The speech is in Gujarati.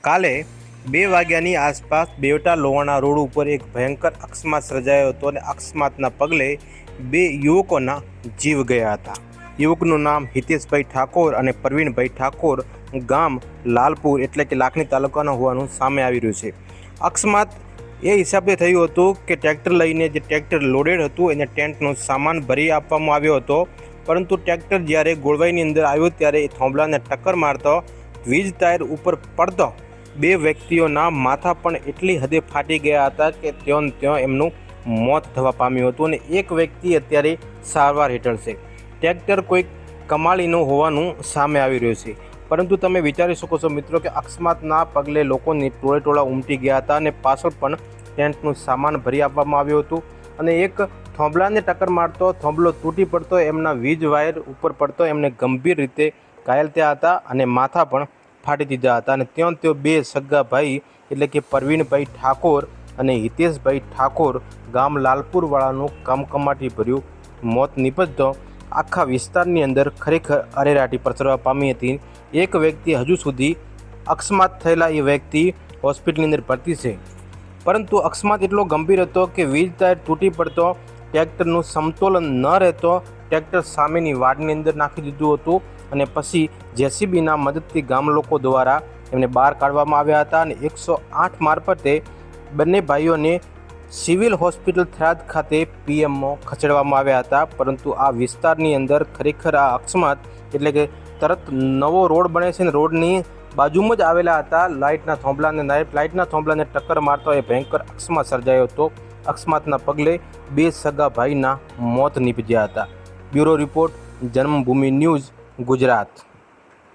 કાલે 2 વાગ્યાની આસપાસ બેવટા લોહાણા રોડ ઉપર એક ભયંકર અકસ્માત સર્જાયો હતો અને અકસ્માતના પગલે 2 યુવકોના જીવ ગયા હતા। યુવકનું નામ હિતેશભાઈ ઠાકોર અને પ્રવીણભાઈ ઠાકોર, ગામ લાલપુર એટલે કે લાખણી તાલુકાના હોવાનું સામે આવી રહ્યું છે। અકસ્માત એ હિસાબે થયું હતું કે ટ્રેક્ટર લઈને જે ટ્રેક્ટર લોડેડ હતું એને ટેન્ટનો સામાન ભરી આપવામાં આવ્યો હતો, પરંતુ ટ્રેક્ટર જ્યારે ગોળવાઈની અંદર આવ્યું ત્યારે એ થોંભલાને ટક્કર મારતો વીજ તાર ઉપર પડતો 2 વ્યક્તિઓના માથા પણ એટલી હદે ફાટી ગયા હતા કે ત્યાં એમનું મોત થવા પામ્યું હતું અને એક વ્યક્તિ અત્યારે સારવાર હેઠળ છે। ટ્રેક્ટર કોઈ કમાણીનું હોવાનું સામે આવી રહ્યું છે, પરંતુ તમે વિચારી શકો છો મિત્રો કે અકસ્માતના પગલે લોકોની ટોળા ઉમટી ગયા હતા અને પાછળ પણ ટેન્ટનું સામાન ભરી આપવામાં આવ્યું હતું અને એક થોંભલાને ટક્કર મારતો થોંભલો તૂટી પડતો એમના વીજ વાયર ઉપર પડતો એમને ગંભીર રીતે ઘાયલ થયા હતા અને માથા પણ ફાટી દીધા હતા અને તેઓ 2 સગા ભાઈ એટલે કે પ્રવીણભાઈ ઠાકોર અને હિતેશભાઈ ઠાકોર, ગામ લાલપુરવાળાનું કમકમાટી ભર્યું મોત નીપજતો આખા વિસ્તારની અંદર ખરેખર અરેરાટી પ્રસરવા પામી હતી। એક વ્યક્તિ હજુ સુધી અકસ્માત થયેલા એ વ્યક્તિ હોસ્પિટલની અંદર ભરતી છે, પરંતુ અકસ્માત એટલો ગંભીર હતો કે વીજ તાર તૂટી પડતો, ટ્રેક્ટરનું સમતોલન ન રહેતો ટ્રેક્ટર સામેની વાડની અંદર નાખી દીધું હતું અને પછી જેસીબીના મદદથી ગામ લોકો દ્વારા એમને બહાર કાઢવામાં આવ્યા હતા અને 108 મારફતે બંને ભાઈઓને સિવિલ હોસ્પિટલ થરાદ ખાતે પીએમમાં ખસેડવામાં આવ્યા હતા। પરંતુ આ વિસ્તારની અંદર ખરેખર આ અકસ્માત એટલે કે તરત નવો રોડ બને છે ને રોડની બાજુમાં જ આવેલા હતા લાઇટના થોંભલાને ટક્કર મારતો એ ભયંકર અકસ્માત સર્જાયો હતો। અકસ્માતના પગલે 2 સગા ભાઈના મોત નીપજ્યા હતા। બ્યુરો રિપોર્ટ, જન્મભૂમિ ન્યૂઝ, ગુજરાત।